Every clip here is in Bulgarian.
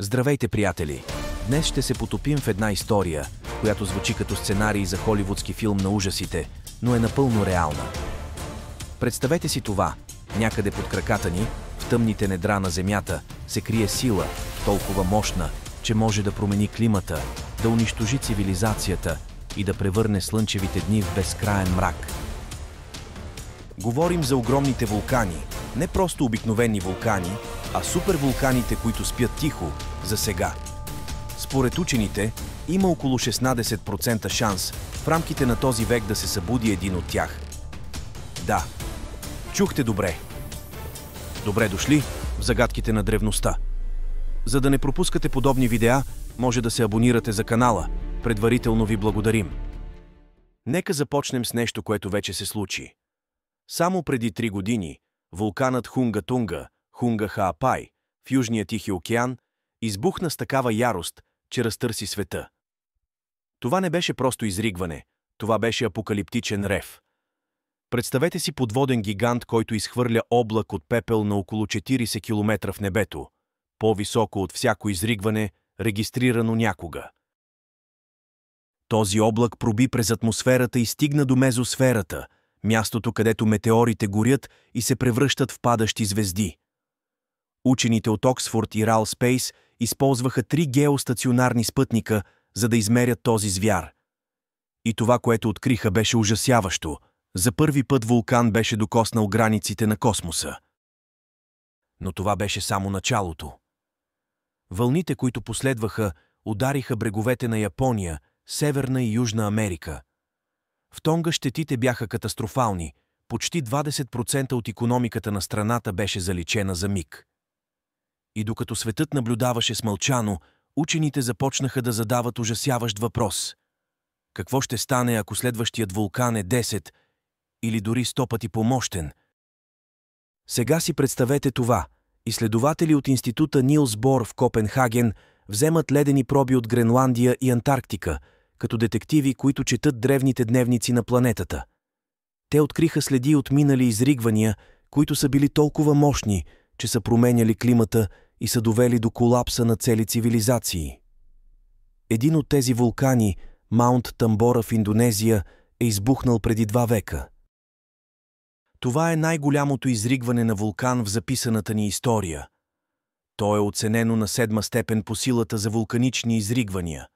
Здравейте, приятели! Днес ще се потопим в една история, която звучи като сценарий за холивудски филм на ужасите, но е напълно реална. Представете си това. Някъде под краката ни, в тъмните недра на Земята, се крие сила, толкова мощна, че може да промени климата, да унищожи цивилизацията и да превърне слънчевите дни в безкраен мрак. Говорим за огромните вулкани, не просто обикновени вулкани, а супервулканите, които спят тихо за сега. Според учените, има около 16% шанс в рамките на този век да се събуди един от тях. Да, чухте добре. Добре дошли в загадките на древността. За да не пропускате подобни видеа, може да се абонирате за канала. Предварително ви благодарим. Нека започнем с нещо, което вече се случи. Само преди 3 години вулканът Хунга-Тунга, Хунга-Хаапай, в Южния Тихи океан, избухна с такава ярост, че разтърси света. Това не беше просто изригване, това беше апокалиптичен рев. Представете си подводен гигант, който изхвърля облак от пепел на около 40 км в небето, по-високо от всяко изригване, регистрирано някога. Този облак проби през атмосферата и стигна до мезосферата, мястото, където метеорите горят и се превръщат в падащи звезди. Учените от Оксфорд и RAL Space използваха 3 геостационарни спътника, за да измерят този звяр. И това, което откриха, беше ужасяващо. За първи път вулкан беше докоснал границите на космоса. Но това беше само началото. Вълните, които последваха, удариха бреговете на Япония, Северна и Южна Америка. В Тонга щетите бяха катастрофални. Почти 20% от икономиката на страната беше заличена за миг. И докато светът наблюдаваше смълчано, учените започнаха да задават ужасяващ въпрос. Какво ще стане, ако следващият вулкан е 10 или дори 100 пъти по-мощен? Сега си представете това. Изследователи от института Нилс Бор в Копенхаген вземат ледени проби от Гренландия и Антарктика, като детективи, които четат древните дневници на планетата. Те откриха следи от минали изригвания, които са били толкова мощни, че са променяли климата и са довели до колапса на цели цивилизации. Един от тези вулкани, Маунт Тамбора в Индонезия, е избухнал преди 2 века. Това е най-голямото изригване на вулкан в записаната ни история. То е оценено на 7-ма степен по силата за вулканични изригвания.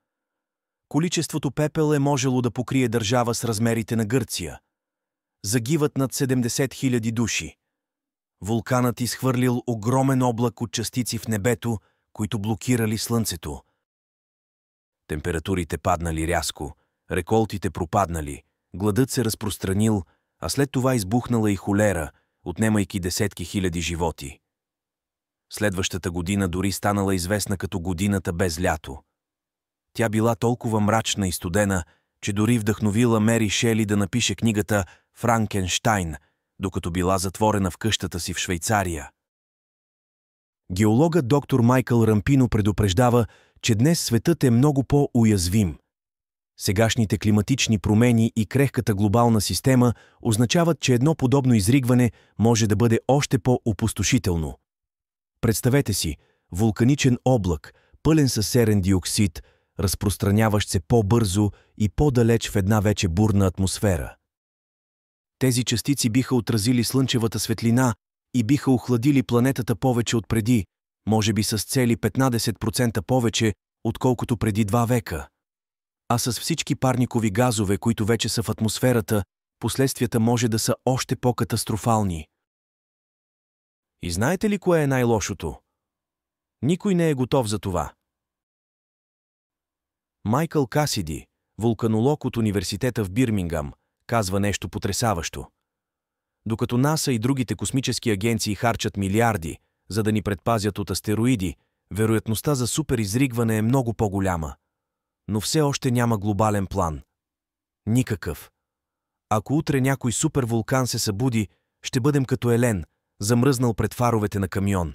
Количеството пепел е можело да покрие държава с размерите на Гърция. Загиват над 70 000 души. Вулканът изхвърлил огромен облак от частици в небето, които блокирали слънцето. Температурите паднали рязко, реколтите пропаднали, гладът се разпространил, а след това избухнала и холера, отнемайки десетки хиляди животи. Следващата година дори станала известна като годината без лято. Тя била толкова мрачна и студена, че дори вдъхновила Мери Шели да напише книгата «Франкенщайн», докато била затворена в къщата си в Швейцария. Геологът доктор Майкъл Рампино предупреждава, че днес светът е много по-уязвим. Сегашните климатични промени и крехката глобална система означават, че едно подобно изригване може да бъде още по-опустошително. Представете си вулканичен облак, пълен със серен диоксид, разпространяващ се по-бързо и по-далеч в една вече бурна атмосфера. Тези частици биха отразили слънчевата светлина и биха охладили планетата повече от преди, може би с цели 15% повече, отколкото преди 2 века. А с всички парникови газове, които вече са в атмосферата, последствията може да са още по-катастрофални. И знаете ли кое е най-лошото? Никой не е готов за това. Майкъл Касиди, вулканолог от университета в Бирмингам, казва нещо потресаващо. Докато НАСА и другите космически агенции харчат милиарди, за да ни предпазят от астероиди, вероятността за суперизригване е много по-голяма. Но все още няма глобален план. Никакъв. Ако утре някой супервулкан се събуди, ще бъдем като Елен, замръзнал пред фаровете на камион.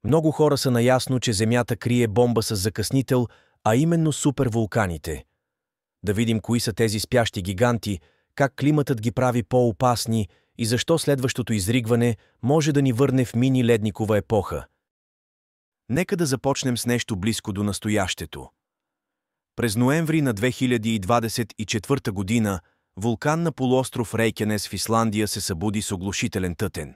Много хора са наясно, че Земята крие бомба с закъснител, а именно супервулканите. Да видим кои са тези спящи гиганти, как климатът ги прави по-опасни и защо следващото изригване може да ни върне в мини-ледникова епоха. Нека да започнем с нещо близко до настоящето. През ноември на 2024 година вулкан на полуостров Рейкянес в Исландия се събуди с оглушителен тътен.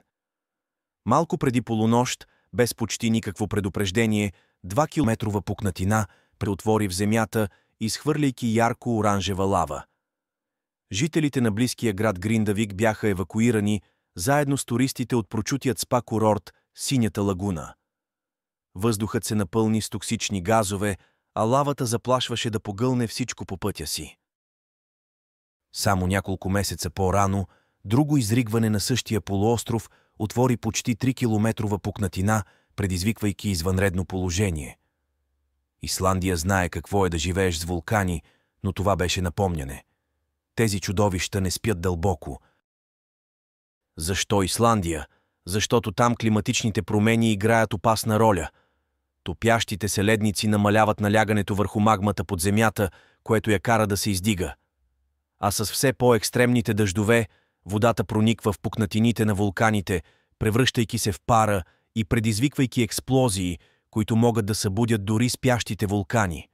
Малко преди полунощ, без почти никакво предупреждение, 2-километрова пукнатина преотвори в земята, изхвърляйки ярко-оранжева лава. Жителите на близкия град Гриндавик бяха евакуирани, заедно с туристите от прочутият спа-курорт Синята лагуна. Въздухът се напълни с токсични газове, а лавата заплашваше да погълне всичко по пътя си. Само няколко месеца по-рано, друго изригване на същия полуостров отвори почти 3-километрова пукнатина, предизвиквайки извънредно положение. Исландия знае какво е да живееш с вулкани, но това беше напомняне. Тези чудовища не спят дълбоко. Защо Исландия? Защото там климатичните промени играят опасна роля. Топящите се ледници намаляват налягането върху магмата под земята, което я кара да се издига. А с все по-екстремните дъждове, водата прониква в пукнатините на вулканите, превръщайки се в пара и предизвиквайки експлозии, които могат да събудят дори спящите вулкани.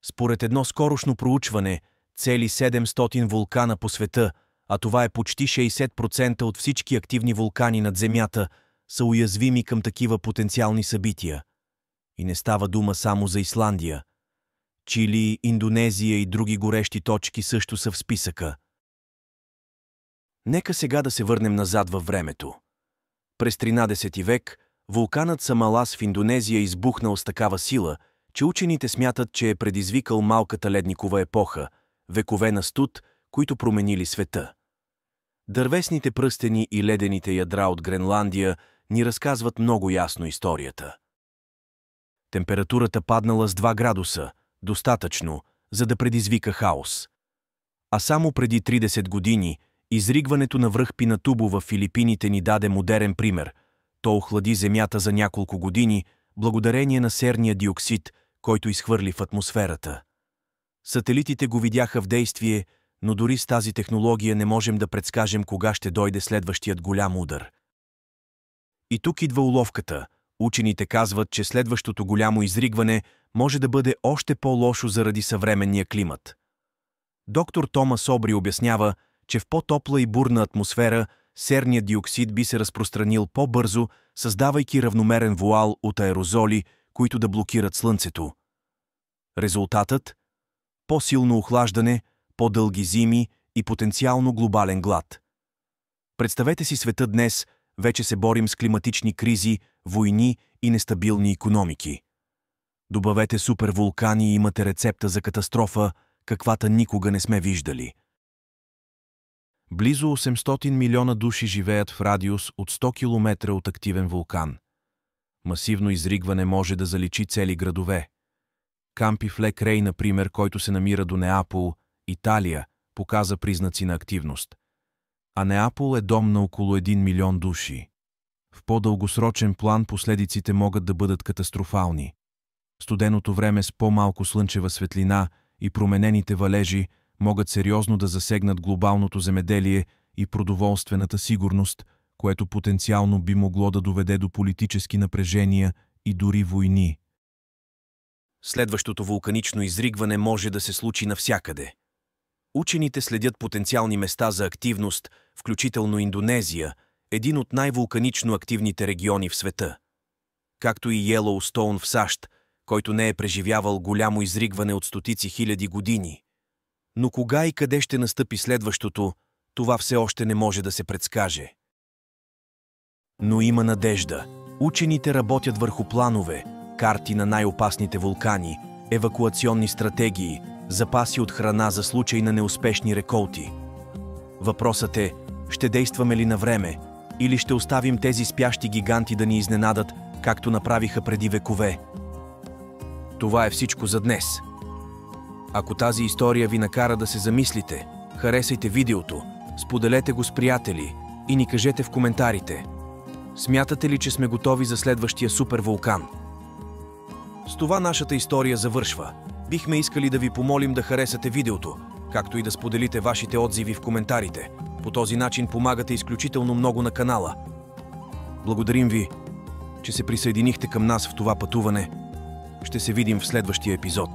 Според едно скорошно проучване, цели 700 вулкана по света, а това е почти 60% от всички активни вулкани над Земята, са уязвими към такива потенциални събития. И не става дума само за Исландия. Чили, Индонезия и други горещи точки също са в списъка. Нека сега да се върнем назад във времето. През 13 век вулканът Самалас в Индонезия избухнал с такава сила, че учените смятат, че е предизвикал малката ледникова епоха, векове на студ, които променили света. Дървесните пръстени и ледените ядра от Гренландия ни разказват много ясно историята. Температурата паднала с 2 градуса, достатъчно, за да предизвика хаос. А само преди 30 години изригването на връх Пинатубо в Филипините ни даде модерен пример. То охлади земята за няколко години, благодарение на серния диоксид, който изхвърли в атмосферата. Сателитите го видяха в действие, но дори с тази технология не можем да предскажем кога ще дойде следващият голям удар. И тук идва уловката. Учените казват, че следващото голямо изригване може да бъде още по-лошо заради съвременния климат. Доктор Томас Обри обяснява, че в по-топла и бурна атмосфера серният диоксид би се разпространил по-бързо, създавайки равномерен вуал от аерозоли, които да блокират Слънцето. Резултатът? По-силно охлаждане, по-дълги зими и потенциално глобален глад. Представете си света днес, вече се борим с климатични кризи, войни и нестабилни икономики. Добавете супервулкани и имате рецепта за катастрофа, каквато никога не сме виждали. Близо 800 милиона души живеят в радиус от 100 км от активен вулкан. Масивно изригване може да заличи цели градове. Кампи в Лек Рей, например, който се намира до Неапол, Италия, показа признаци на активност. А Неапол е дом на около 1 милион души. В по-дългосрочен план последиците могат да бъдат катастрофални. Студеното време с по-малко слънчева светлина и променените валежи могат сериозно да засегнат глобалното земеделие и продоволствената сигурност, което потенциално би могло да доведе до политически напрежения и дори войни. Следващото вулканично изригване може да се случи навсякъде. Учените следят потенциални места за активност, включително Индонезия, един от най-вулканично активните региони в света. Както и Йелоустоун в САЩ, който не е преживявал голямо изригване от стотици хиляди години. Но кога и къде ще настъпи следващото, това все още не може да се предскаже. Но има надежда. Учените работят върху планове, карти на най-опасните вулкани, евакуационни стратегии, запаси от храна за случай на неуспешни реколти. Въпросът е, ще действаме ли на време, или ще оставим тези спящи гиганти да ни изненадат, както направиха преди векове? Това е всичко за днес. Ако тази история ви накара да се замислите, харесайте видеото, споделете го с приятели и ни кажете в коментарите. Смятате ли, че сме готови за следващия супервулкан? С това нашата история завършва. Бихме искали да ви помолим да харесате видеото, както и да споделите вашите отзиви в коментарите. По този начин помагате изключително много на канала. Благодарим ви, че се присъединихте към нас в това пътуване. Ще се видим в следващия епизод.